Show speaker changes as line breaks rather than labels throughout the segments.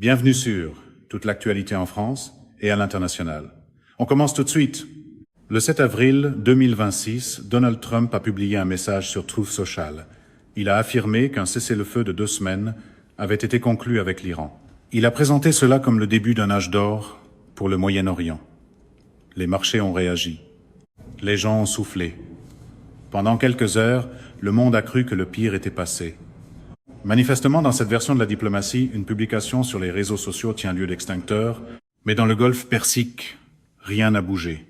Bienvenue sur toute l'actualité en France et à l'international. On commence tout de suite. Le 7 avril 2026, Donald Trump a publié un message sur Truth Social. Il a affirmé qu'un cessez-le-feu de 2 semaines avait été conclu avec l'Iran. Il a présenté cela comme le début d'un âge d'or pour le Moyen-Orient. Les marchés ont réagi. Les gens ont soufflé. Pendant quelques heures, le monde a cru que le pire était passé. Manifestement, dans cette version de la diplomatie, une publication sur les réseaux sociaux tient lieu d'extincteur, mais dans le golfe Persique, rien n'a bougé.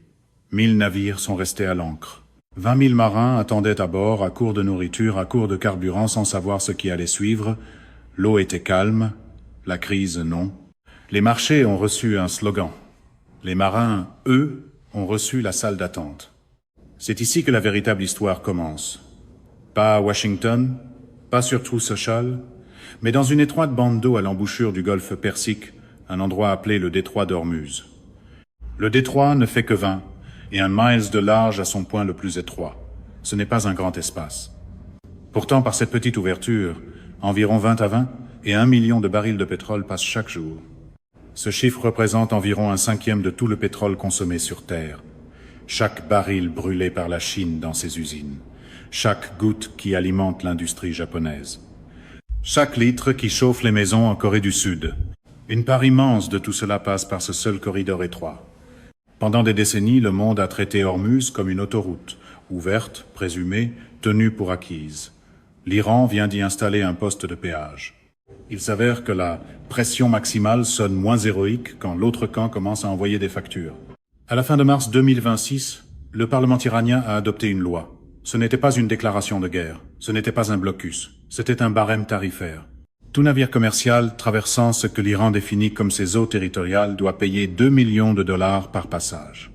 1000 navires sont restés à l'ancre. 20 000 marins attendaient à bord, à court de nourriture, à court de carburant, sans savoir ce qui allait suivre. L'eau était calme, la crise non. Les marchés ont reçu un slogan. Les marins, eux, ont reçu la salle d'attente. C'est ici que la véritable histoire commence. Pas à Washington, pas sur Truth Social, mais dans une étroite bande d'eau à l'embouchure du golfe Persique, un endroit appelé le détroit d'Ormuz. Le détroit ne fait que 20, et 1 miles de large à son point le plus étroit. Ce n'est pas un grand espace. Pourtant, par cette petite ouverture, environ 20 à 20 et 1 million de barils de pétrole passent chaque jour. Ce chiffre représente environ 1/5 de tout le pétrole consommé sur Terre. Chaque baril brûlé par la Chine dans ses usines. Chaque goutte qui alimente l'industrie japonaise. Chaque litre qui chauffe les maisons en Corée du Sud. Une part immense de tout cela passe par ce seul corridor étroit. Pendant des décennies, le monde a traité Ormuz comme une autoroute, ouverte, présumée, tenue pour acquise. L'Iran vient d'y installer un poste de péage. Il s'avère que la pression maximale sonne moins héroïque quand l'autre camp commence à envoyer des factures. À la fin de mars 2026, le Parlement iranien a adopté une loi. Ce n'était pas une déclaration de guerre, ce n'était pas un blocus, c'était un barème tarifaire. Tout navire commercial traversant ce que l'Iran définit comme ses eaux territoriales doit payer 2 millions de dollars par passage.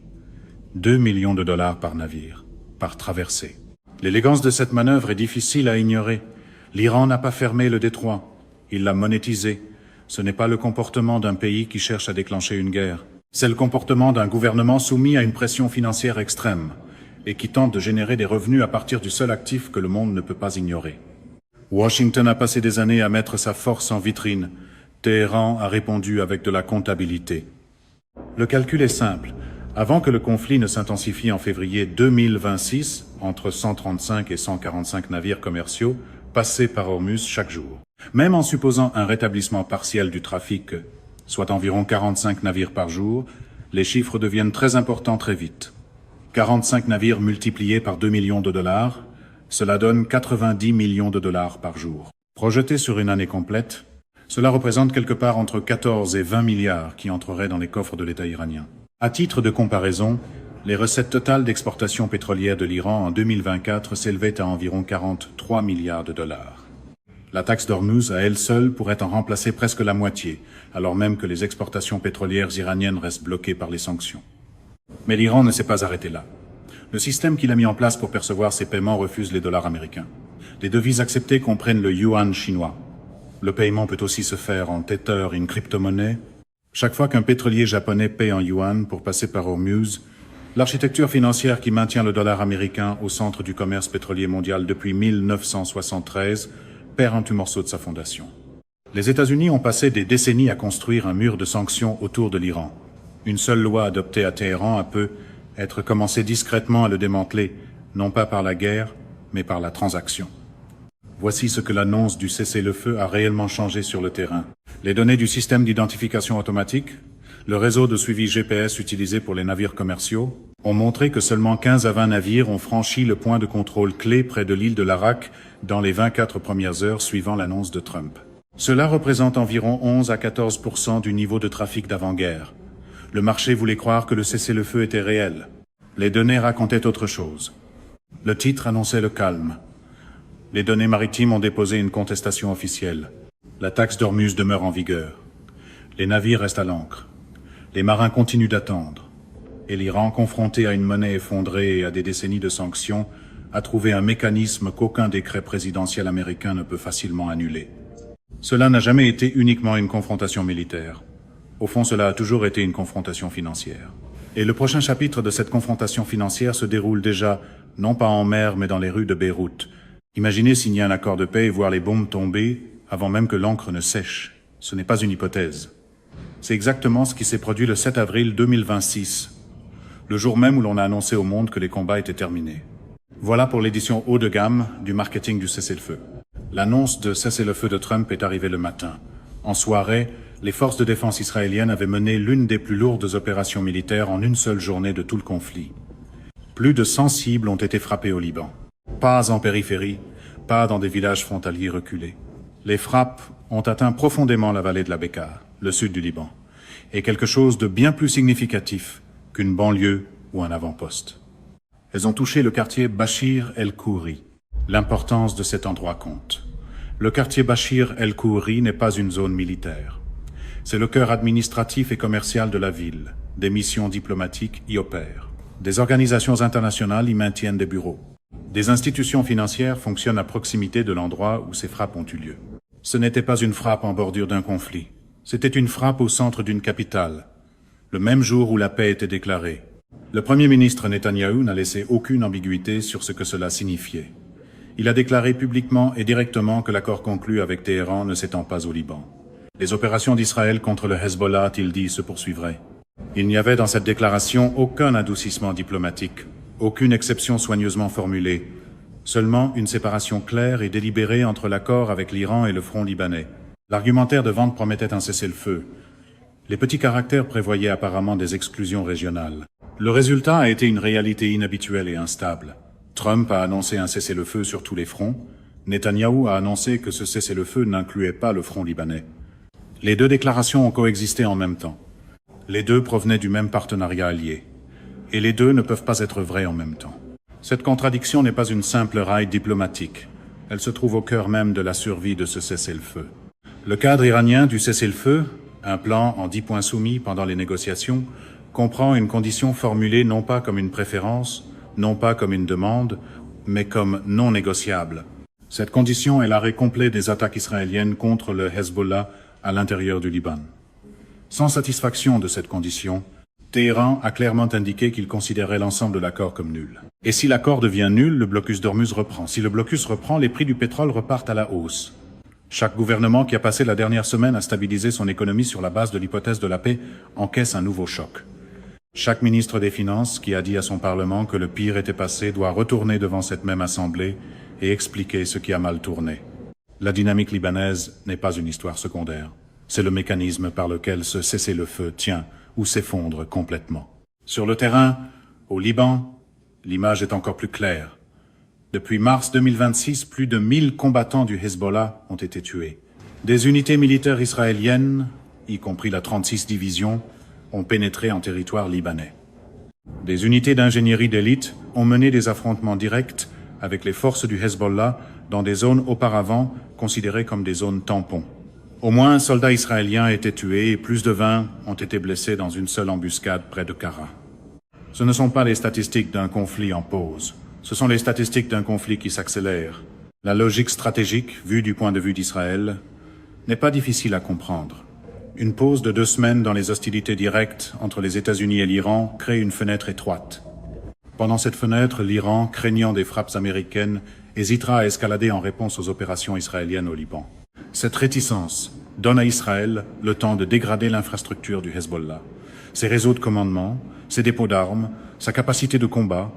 2 millions de dollars par navire, par traversée. L'élégance de cette manœuvre est difficile à ignorer. L'Iran n'a pas fermé le détroit, il l'a monétisé. Ce n'est pas le comportement d'un pays qui cherche à déclencher une guerre. C'est le comportement d'un gouvernement soumis à une pression financière extrême et qui tente de générer des revenus à partir du seul actif que le monde ne peut pas ignorer. Washington a passé des années à mettre sa force en vitrine. Téhéran a répondu avec de la comptabilité. Le calcul est simple. Avant que le conflit ne s'intensifie en février 2026, entre 135 et 145 navires commerciaux passaient par Ormuz chaque jour. Même en supposant un rétablissement partiel du trafic, soit environ 45 navires par jour, les chiffres deviennent très importants très vite. 45 navires multipliés par 2 millions de dollars, cela donne 90 millions de dollars par jour. Projeté sur une année complète, cela représente quelque part entre 14 et 20 milliards qui entreraient dans les coffres de l'État iranien. À titre de comparaison, les recettes totales d'exportation pétrolière de l'Iran en 2024 s'élevaient à environ 43 milliards de dollars. La taxe d'Ormuz, à elle seule, pourrait en remplacer presque la moitié, alors même que les exportations pétrolières iraniennes restent bloquées par les sanctions. Mais l'Iran ne s'est pas arrêté là. Le système qu'il a mis en place pour percevoir ses paiements refuse les dollars américains. Les devises acceptées comprennent le yuan chinois. Le paiement peut aussi se faire en Tether, une crypto-monnaie. Chaque fois qu'un pétrolier japonais paie en yuan pour passer par Ormuz, l'architecture financière qui maintient le dollar américain au centre du commerce pétrolier mondial depuis 1973 perd un petit morceau de sa fondation. Les États-Unis ont passé des décennies à construire un mur de sanctions autour de l'Iran. Une seule loi adoptée à Téhéran peut être commencée discrètement à le démanteler, non pas par la guerre, mais par la transaction. Voici ce que l'annonce du cessez-le-feu a réellement changé sur le terrain. Les données du système d'identification automatique, le réseau de suivi GPS utilisé pour les navires commerciaux, ont montré que seulement 15 à 20 navires ont franchi le point de contrôle clé près de l'île de Larak dans les 24 premières heures suivant l'annonce de Trump. Cela représente environ 11 à 14% du niveau de trafic d'avant-guerre. Le marché voulait croire que le cessez-le-feu était réel. Les données racontaient autre chose. Le titre annonçait le calme. Les données maritimes ont déposé une contestation officielle. La taxe d'Ormuz demeure en vigueur. Les navires restent à l'ancre. Les marins continuent d'attendre. Et l'Iran, confronté à une monnaie effondrée et à des décennies de sanctions, a trouvé un mécanisme qu'aucun décret présidentiel américain ne peut facilement annuler. Cela n'a jamais été uniquement une confrontation militaire. Au fond, cela a toujours été une confrontation financière. Et le prochain chapitre de cette confrontation financière se déroule déjà, non pas en mer, mais dans les rues de Beyrouth. Imaginez signer un accord de paix et voir les bombes tomber avant même que l'encre ne sèche. Ce n'est pas une hypothèse. C'est exactement ce qui s'est produit le 7 avril 2026, le jour même où l'on a annoncé au monde que les combats étaient terminés. Voilà pour l'édition haut de gamme du marketing du cessez-le-feu. L'annonce de cessez-le-feu de Trump est arrivée le matin. En soirée, les forces de défense israéliennes avaient mené l'une des plus lourdes opérations militaires en une seule journée de tout le conflit. Plus de 100 cibles ont été frappées au Liban. Pas en périphérie, pas dans des villages frontaliers reculés. Les frappes ont atteint profondément la vallée de la Bekaa, le sud du Liban, et quelque chose de bien plus significatif qu'une banlieue ou un avant-poste. Elles ont touché le quartier Bachir el-Khouri. L'importance de cet endroit compte. Le quartier Bachir el-Khouri n'est pas une zone militaire. C'est le cœur administratif et commercial de la ville. Des missions diplomatiques y opèrent. Des organisations internationales y maintiennent des bureaux. Des institutions financières fonctionnent à proximité de l'endroit où ces frappes ont eu lieu. Ce n'était pas une frappe en bordure d'un conflit. C'était une frappe au centre d'une capitale, le même jour où la paix était déclarée. Le Premier ministre Netanyahou n'a laissé aucune ambiguïté sur ce que cela signifiait. Il a déclaré publiquement et directement que l'accord conclu avec Téhéran ne s'étend pas au Liban. Les opérations d'Israël contre le Hezbollah, a-t-il dit, se poursuivraient. Il n'y avait dans cette déclaration aucun adoucissement diplomatique, aucune exception soigneusement formulée, seulement une séparation claire et délibérée entre l'accord avec l'Iran et le front libanais. L'argumentaire de vente promettait un cessez-le-feu. Les petits caractères prévoyaient apparemment des exclusions régionales. Le résultat a été une réalité inhabituelle et instable. Trump a annoncé un cessez-le-feu sur tous les fronts. Netanyahou a annoncé que ce cessez-le-feu n'incluait pas le front libanais. Les deux déclarations ont coexisté en même temps. Les deux provenaient du même partenariat allié. Et les deux ne peuvent pas être vrais en même temps. Cette contradiction n'est pas une simple raille diplomatique. Elle se trouve au cœur même de la survie de ce cessez-le-feu. Le cadre iranien du cessez-le-feu, un plan en 10 points soumis pendant les négociations, comprend une condition formulée non pas comme une préférence, non pas comme une demande, mais comme non négociable. Cette condition est l'arrêt complet des attaques israéliennes contre le Hezbollah à l'intérieur du Liban. Sans satisfaction de cette condition, Téhéran a clairement indiqué qu'il considérait l'ensemble de l'accord comme nul. Et si l'accord devient nul, le blocus d'Ormuz reprend. Si le blocus reprend, les prix du pétrole repartent à la hausse. Chaque gouvernement qui a passé la dernière semaine à stabiliser son économie sur la base de l'hypothèse de la paix encaisse un nouveau choc. Chaque ministre des Finances qui a dit à son Parlement que le pire était passé doit retourner devant cette même Assemblée et expliquer ce qui a mal tourné. La dynamique libanaise n'est pas une histoire secondaire. C'est le mécanisme par lequel ce cessez-le-feu tient ou s'effondre complètement. Sur le terrain, au Liban, l'image est encore plus claire. Depuis mars 2026, plus de 1000 combattants du Hezbollah ont été tués. Des unités militaires israéliennes, y compris la 36 division, ont pénétré en territoire libanais. Des unités d'ingénierie d'élite ont mené des affrontements directs avec les forces du Hezbollah dans des zones auparavant considérées comme des zones tampons. Au moins un soldat israélien a été tué et plus de 20 ont été blessés dans une seule embuscade près de Kara. Ce ne sont pas les statistiques d'un conflit en pause. Ce sont les statistiques d'un conflit qui s'accélère. La logique stratégique, vue du point de vue d'Israël, n'est pas difficile à comprendre. Une pause de 2 semaines dans les hostilités directes entre les États-Unis et l'Iran crée une fenêtre étroite. Pendant cette fenêtre, l'Iran, craignant des frappes américaines, hésitera à escalader en réponse aux opérations israéliennes au Liban. Cette réticence donne à Israël le temps de dégrader l'infrastructure du Hezbollah, ses réseaux de commandement, ses dépôts d'armes, sa capacité de combat,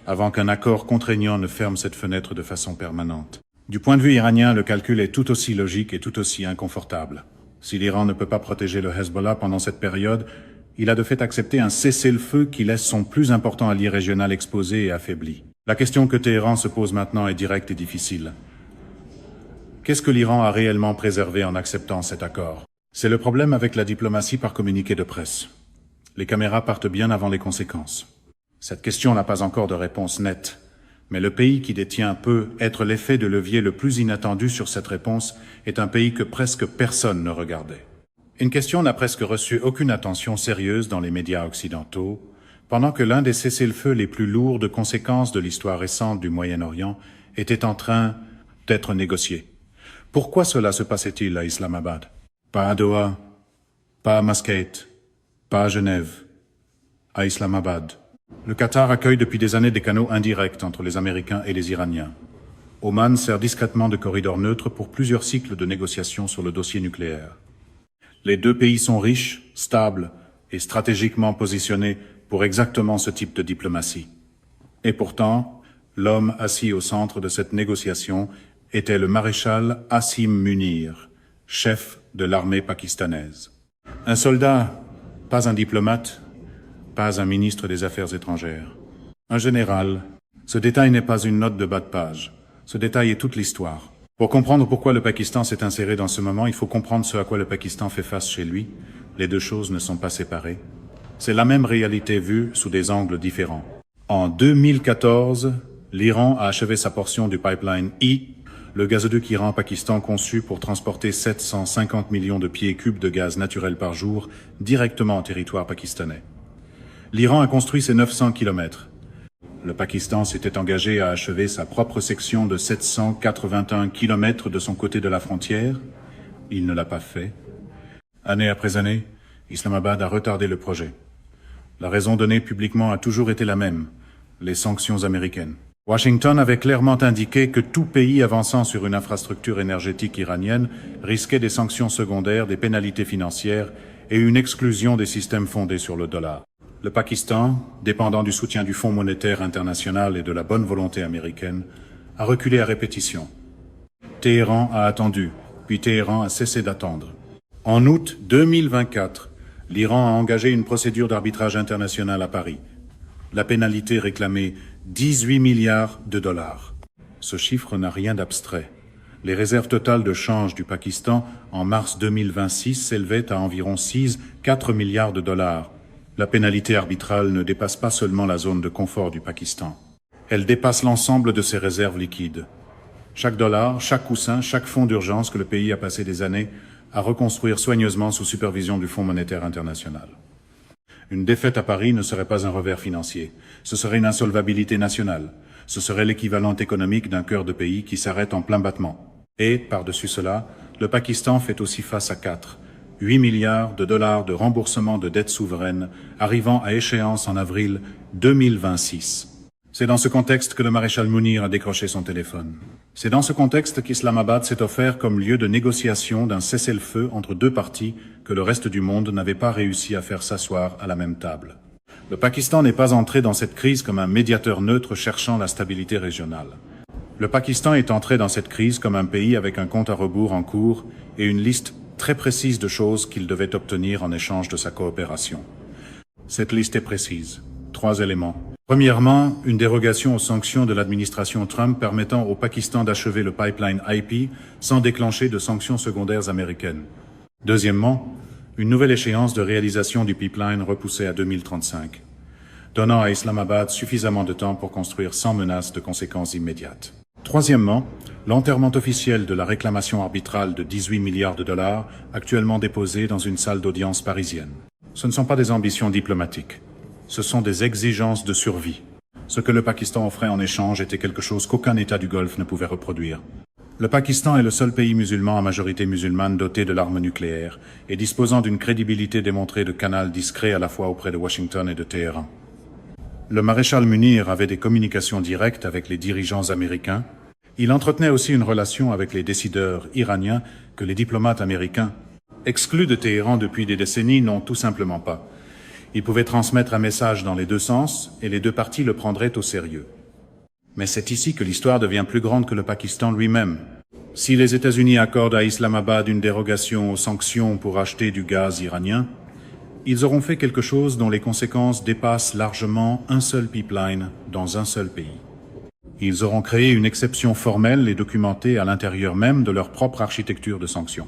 avant qu'un accord contraignant ne ferme cette fenêtre de façon permanente. Du point de vue iranien, le calcul est tout aussi logique et tout aussi inconfortable. Si l'Iran ne peut pas protéger le Hezbollah pendant cette période, il a de fait accepté un cessez-le-feu qui laisse son plus important allié régional exposé et affaibli. La question que Téhéran se pose maintenant est directe et difficile. Qu'est-ce que l'Iran a réellement préservé en acceptant cet accord? C'est le problème avec la diplomatie par communiqué de presse. Les caméras partent bien avant les conséquences. Cette question n'a pas encore de réponse nette, mais le pays qui détient peut être l'effet de levier le plus inattendu sur cette réponse est un pays que presque personne ne regardait. Une question n'a presque reçu aucune attention sérieuse dans les médias occidentaux, pendant que l'un des cessez-le-feu les plus lourds de conséquences de l'histoire récente du Moyen-Orient était en train d'être négocié. Pourquoi cela se passait-il à Islamabad? Pas à Doha, pas à Mascate, pas à Genève, à Islamabad. Le Qatar accueille depuis des années des canaux indirects entre les Américains et les Iraniens. Oman sert discrètement de corridor neutre pour plusieurs cycles de négociations sur le dossier nucléaire. Les deux pays sont riches, stables et stratégiquement positionnés pour exactement ce type de diplomatie. Et pourtant, l'homme assis au centre de cette négociation était le maréchal Asim Munir, chef de l'armée pakistanaise. Un soldat, pas un diplomate, pas un ministre des Affaires étrangères. Un général. Ce détail n'est pas une note de bas de page. Ce détail est toute l'histoire. Pour comprendre pourquoi le Pakistan s'est inséré dans ce moment, il faut comprendre ce à quoi le Pakistan fait face chez lui. Les deux choses ne sont pas séparées. C'est la même réalité vue sous des angles différents. En 2014, l'Iran a achevé sa portion du pipeline I, le gazoduc Iran-Pakistan conçu pour transporter 750 millions de pieds cubes de gaz naturel par jour directement en territoire pakistanais. L'Iran a construit ses 900 kilomètres. Le Pakistan s'était engagé à achever sa propre section de 781 kilomètres de son côté de la frontière. Il ne l'a pas fait. Année après année, Islamabad a retardé le projet. La raison donnée publiquement a toujours été la même, les sanctions américaines. Washington avait clairement indiqué que tout pays avançant sur une infrastructure énergétique iranienne risquait des sanctions secondaires, des pénalités financières et une exclusion des systèmes fondés sur le dollar. Le Pakistan, dépendant du soutien du Fonds monétaire international et de la bonne volonté américaine, a reculé à répétition. Téhéran a attendu, puis Téhéran a cessé d'attendre. En août 2024, l'Iran a engagé une procédure d'arbitrage international à Paris. La pénalité réclamait 18 milliards de dollars. Ce chiffre n'a rien d'abstrait. Les réserves totales de change du Pakistan en mars 2026 s'élevaient à environ 4 milliards de dollars. La pénalité arbitrale ne dépasse pas seulement la zone de confort du Pakistan. Elle dépasse l'ensemble de ses réserves liquides. Chaque dollar, chaque coussin, chaque fonds d'urgence que le pays a passé des années à reconstruire soigneusement sous supervision du Fonds monétaire international. Une défaite à Paris ne serait pas un revers financier. Ce serait une insolvabilité nationale. Ce serait l'équivalent économique d'un cœur de pays qui s'arrête en plein battement. Et, par-dessus cela, le Pakistan fait aussi face à 8 milliards de dollars de remboursement de dettes souveraines arrivant à échéance en avril 2026. C'est dans ce contexte que le maréchal Munir a décroché son téléphone. C'est dans ce contexte qu'Islamabad s'est offert comme lieu de négociation d'un cessez-le-feu entre deux parties que le reste du monde n'avait pas réussi à faire s'asseoir à la même table. Le Pakistan n'est pas entré dans cette crise comme un médiateur neutre cherchant la stabilité régionale. Le Pakistan est entré dans cette crise comme un pays avec un compte à rebours en cours et une liste très précise de choses qu'il devait obtenir en échange de sa coopération. Cette liste est précise. 3 éléments. Premièrement, une dérogation aux sanctions de l'administration Trump permettant au Pakistan d'achever le pipeline IP sans déclencher de sanctions secondaires américaines. Deuxièmement, une nouvelle échéance de réalisation du pipeline repoussée à 2035, donnant à Islamabad suffisamment de temps pour construire sans menace de conséquences immédiates. Troisièmement, l'enterrement officiel de la réclamation arbitrale de 18 milliards de dollars actuellement déposée dans une salle d'audience parisienne. Ce ne sont pas des ambitions diplomatiques, ce sont des exigences de survie. Ce que le Pakistan offrait en échange était quelque chose qu'aucun État du Golfe ne pouvait reproduire. Le Pakistan est le seul pays musulman à majorité musulmane doté de l'arme nucléaire et disposant d'une crédibilité démontrée de canal discret à la fois auprès de Washington et de Téhéran. Le maréchal Munir avait des communications directes avec les dirigeants américains. Il entretenait aussi une relation avec les décideurs iraniens que les diplomates américains, exclus de Téhéran depuis des décennies, n'ont tout simplement pas. Il pouvait transmettre un message dans les deux sens et les deux parties le prendraient au sérieux. Mais c'est ici que l'histoire devient plus grande que le Pakistan lui-même. Si les États-Unis accordent à Islamabad une dérogation aux sanctions pour acheter du gaz iranien, ils auront fait quelque chose dont les conséquences dépassent largement un seul pipeline dans un seul pays. Ils auront créé une exception formelle et documentée à l'intérieur même de leur propre architecture de sanctions.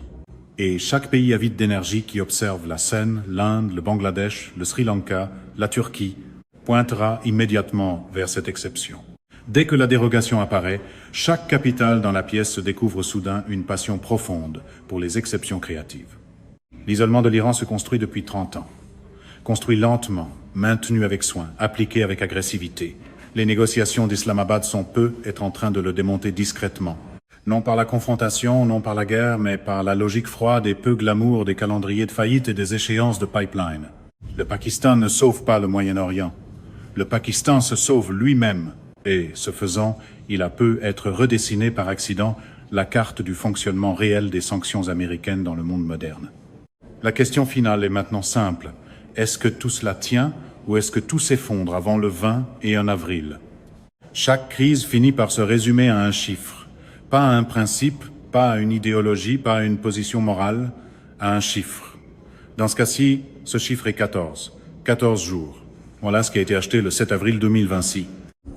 Et chaque pays avide d'énergie qui observe la scène, l'Inde, le Bangladesh, le Sri Lanka, la Turquie, pointera immédiatement vers cette exception. Dès que la dérogation apparaît, chaque capitale dans la pièce se découvre soudain une passion profonde pour les exceptions créatives. L'isolement de l'Iran se construit depuis 30 ans. Construit lentement, maintenu avec soin, appliqué avec agressivité. Les négociations d'Islamabad sont peu être en train de le démonter discrètement. Non par la confrontation, non par la guerre, mais par la logique froide et peu glamour des calendriers de faillite et des échéances de pipeline. Le Pakistan ne sauve pas le Moyen-Orient. Le Pakistan se sauve lui-même. Et, ce faisant, il a pu être redessiné par accident la carte du fonctionnement réel des sanctions américaines dans le monde moderne. La question finale est maintenant simple. Est-ce que tout cela tient ou est-ce que tout s'effondre avant le 20 et 1 avril? Chaque crise finit par se résumer à un chiffre, pas à un principe, pas à une idéologie, pas à une position morale, à un chiffre. Dans ce cas-ci, ce chiffre est 14. 14 jours. Voilà ce qui a été acheté le 7 avril 2026.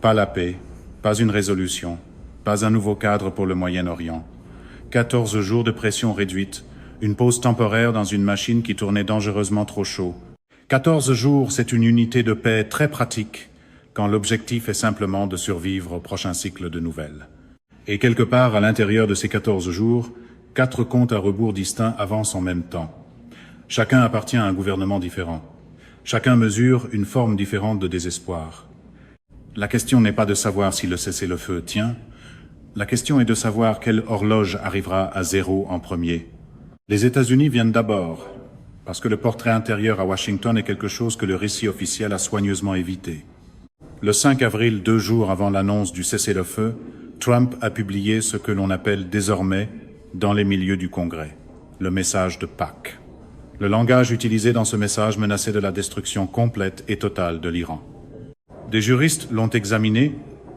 Pas la paix, pas une résolution, pas un nouveau cadre pour le Moyen-Orient. 14 jours de pression réduite, une pause temporaire dans une machine qui tournait dangereusement trop chaud. 14 jours, c'est une unité de paix très pratique, quand l'objectif est simplement de survivre au prochain cycle de nouvelles. Et quelque part, à l'intérieur de ces 14 jours, 4 comptes à rebours distincts avancent en même temps. Chacun appartient à un gouvernement différent. Chacun mesure une forme différente de désespoir. La question n'est pas de savoir si le cessez-le-feu tient. La question est de savoir quelle horloge arrivera à zéro en premier. Les États-Unis viennent d'abord, parce que le portrait intérieur à Washington est quelque chose que le récit officiel a soigneusement évité. Le 5 avril, 2 jours avant l'annonce du cessez-le-feu, Trump a publié ce que l'on appelle désormais, dans les milieux du Congrès, le message de Pâques. Le langage utilisé dans ce message menaçait de la destruction complète et totale de l'Iran. Des juristes l'ont examiné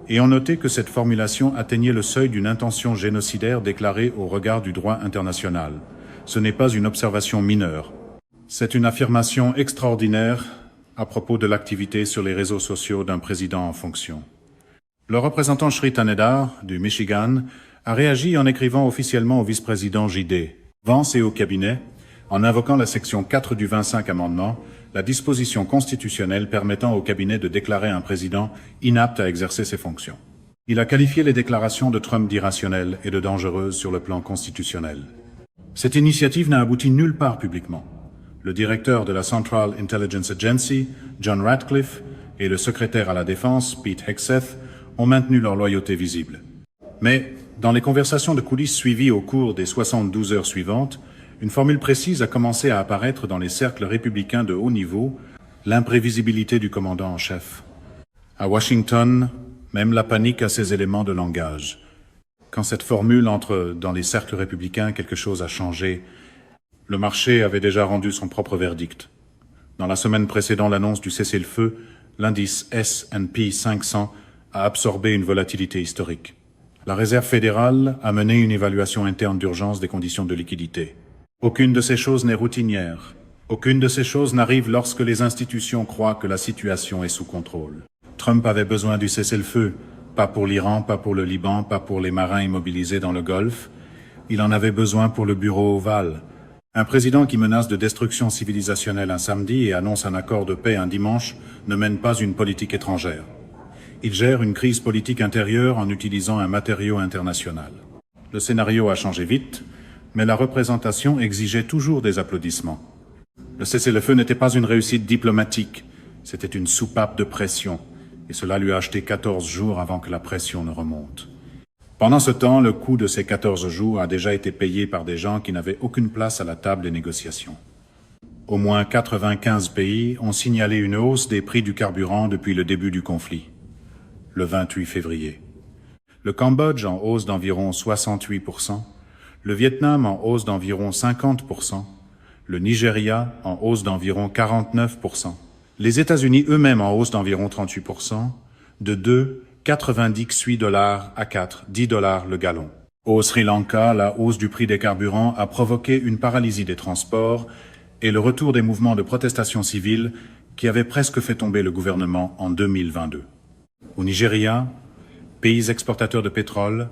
et ont noté que cette formulation atteignait le seuil d'une intention génocidaire déclarée au regard du droit international. Ce n'est pas une observation mineure. C'est une affirmation extraordinaire à propos de l'activité sur les réseaux sociaux d'un président en fonction. Le représentant Shri Thanedar, du Michigan, a réagi en écrivant officiellement au vice-président J.D. Vance et au cabinet, en invoquant la section 4 du 25 amendement, la disposition constitutionnelle permettant au cabinet de déclarer un président inapte à exercer ses fonctions. Il a qualifié les déclarations de Trump d'irrationnelles et de dangereuses sur le plan constitutionnel. Cette initiative n'a abouti nulle part publiquement. Le directeur de la Central Intelligence Agency, John Ratcliffe, et le secrétaire à la Défense, Pete Hegseth, ont maintenu leur loyauté visible. Mais, dans les conversations de coulisses suivies au cours des 72 heures suivantes, une formule précise a commencé à apparaître dans les cercles républicains de haut niveau, l'imprévisibilité du commandant en chef. À Washington, même la panique a ses éléments de langage. Quand cette formule entre dans les cercles républicains, quelque chose a changé. Le marché avait déjà rendu son propre verdict. Dans la semaine précédant l'annonce du cessez-le-feu, l'indice S&P 500 a absorbé une volatilité historique. La Réserve fédérale a mené une évaluation interne d'urgence des conditions de liquidité. Aucune de ces choses n'est routinière. Aucune de ces choses n'arrive lorsque les institutions croient que la situation est sous contrôle. Trump avait besoin du cessez-le-feu, pas pour l'Iran, pas pour le Liban, pas pour les marins immobilisés dans le Golfe. Il en avait besoin pour le bureau ovale. Un président qui menace de destruction civilisationnelle un samedi et annonce un accord de paix un dimanche ne mène pas une politique étrangère. Il gère une crise politique intérieure en utilisant un matériau international. Le scénario a changé vite, mais la représentation exigeait toujours des applaudissements. Le cessez-le-feu n'était pas une réussite diplomatique, c'était une soupape de pression, et cela lui a acheté 14 jours avant que la pression ne remonte. Pendant ce temps, le coût de ces 14 jours a déjà été payé par des gens qui n'avaient aucune place à la table des négociations. Au moins 95 pays ont signalé une hausse des prix du carburant depuis le début du conflit, le 28 février. Le Cambodge en hausse d'environ 68%, le Vietnam en hausse d'environ 50%, le Nigeria en hausse d'environ 49%, les États-Unis eux-mêmes en hausse d'environ 38%, de 2,98 $ à 4,10 $ le gallon. Au Sri Lanka, la hausse du prix des carburants a provoqué une paralysie des transports et le retour des mouvements de protestation civile qui avaient presque fait tomber le gouvernement en 2022. Au Nigeria, pays exportateur de pétrole,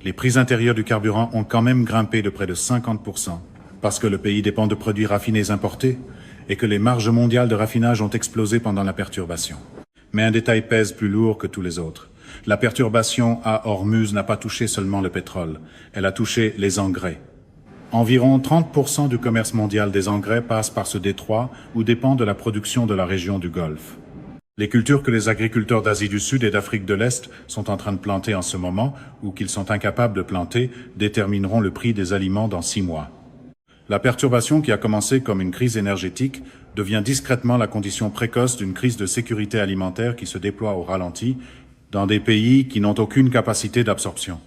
les prix intérieurs du carburant ont quand même grimpé de près de 50%, parce que le pays dépend de produits raffinés importés et que les marges mondiales de raffinage ont explosé pendant la perturbation. Mais un détail pèse plus lourd que tous les autres. La perturbation à Hormuz n'a pas touché seulement le pétrole, elle a touché les engrais. Environ 30% du commerce mondial des engrais passe par ce détroit ou dépend de la production de la région du Golfe. Les cultures que les agriculteurs d'Asie du Sud et d'Afrique de l'Est sont en train de planter en ce moment, ou qu'ils sont incapables de planter, détermineront le prix des aliments dans 6 mois. La perturbation qui a commencé comme une crise énergétique devient discrètement la condition précoce d'une crise de sécurité alimentaire qui se déploie au ralenti dans des pays qui n'ont aucune capacité d'absorption.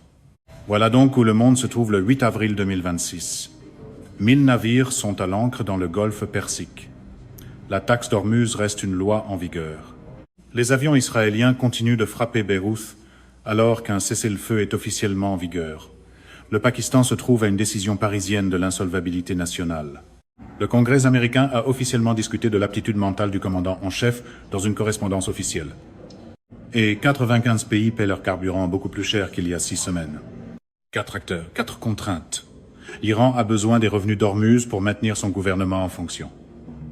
Voilà donc où le monde se trouve le 8 avril 2026. 1000 navires sont à l'ancre dans le golfe Persique. La taxe d'Ormuz reste une loi en vigueur. Les avions israéliens continuent de frapper Beyrouth alors qu'un cessez-le-feu est officiellement en vigueur. Le Pakistan se trouve à une décision parisienne de l'insolvabilité nationale. Le Congrès américain a officiellement discuté de l'aptitude mentale du commandant en chef dans une correspondance officielle. Et 95 pays paient leur carburant beaucoup plus cher qu'il y a 6 semaines. 4 acteurs, 4 contraintes. L'Iran a besoin des revenus d'Ormuz pour maintenir son gouvernement en fonction.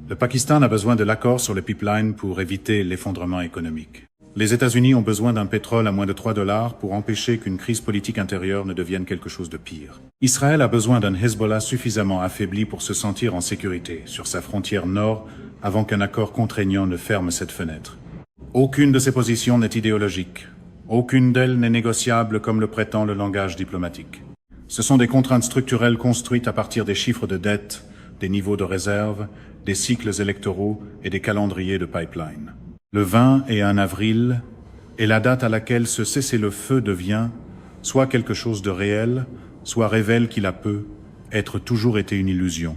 Le Pakistan a besoin de l'accord sur le pipeline pour éviter l'effondrement économique. Les États-Unis ont besoin d'un pétrole à moins de $3 pour empêcher qu'une crise politique intérieure ne devienne quelque chose de pire. Israël a besoin d'un Hezbollah suffisamment affaibli pour se sentir en sécurité sur sa frontière nord avant qu'un accord contraignant ne ferme cette fenêtre. Aucune de ces positions n'est idéologique. Aucune d'elles n'est négociable comme le prétend le langage diplomatique. Ce sont des contraintes structurelles construites à partir des chiffres de dette, des niveaux de réserve, des cycles électoraux et des calendriers de pipeline. Le 20 et 1 avril est la date à laquelle ce cessez-le-feu devient soit quelque chose de réel, soit révèle qu'il a être toujours été une illusion.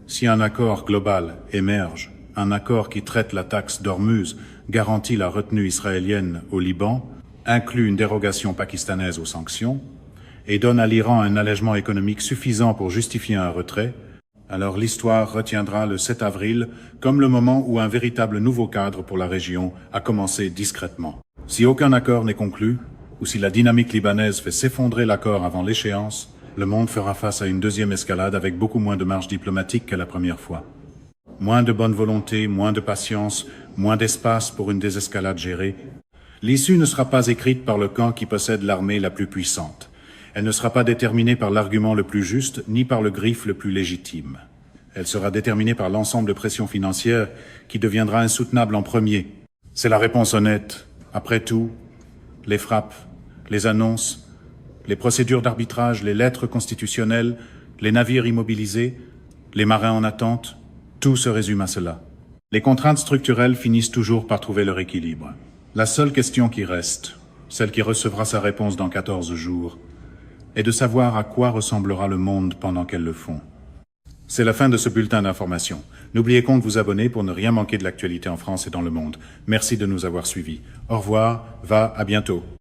Si un accord global émerge, un accord qui traite la taxe d'Ormuz, garantit la retenue israélienne au Liban, inclut une dérogation pakistanaise aux sanctions et donne à l'Iran un allègement économique suffisant pour justifier un retrait, alors l'histoire retiendra le 7 avril comme le moment où un véritable nouveau cadre pour la région a commencé discrètement. Si aucun accord n'est conclu, ou si la dynamique libanaise fait s'effondrer l'accord avant l'échéance, le monde fera face à une deuxième escalade avec beaucoup moins de marge diplomatique que la première fois. Moins de bonne volonté, moins de patience, moins d'espace pour une désescalade gérée. L'issue ne sera pas écrite par le camp qui possède l'armée la plus puissante. Elle ne sera pas déterminée par l'argument le plus juste, ni par le griffe le plus légitime. Elle sera déterminée par l'ensemble de pressions financières qui deviendra insoutenable en premier. C'est la réponse honnête. Après tout, les frappes, les annonces, les procédures d'arbitrage, les lettres constitutionnelles, les navires immobilisés, les marins en attente, tout se résume à cela. Les contraintes structurelles finissent toujours par trouver leur équilibre. La seule question qui reste, celle qui recevra sa réponse dans 14 jours, est de savoir à quoi ressemblera le monde pendant qu'elles le font. C'est la fin de ce bulletin d'information. N'oubliez pas de vous abonner pour ne rien manquer de l'actualité en France et dans le monde. Merci de nous avoir suivis. Au revoir, à bientôt.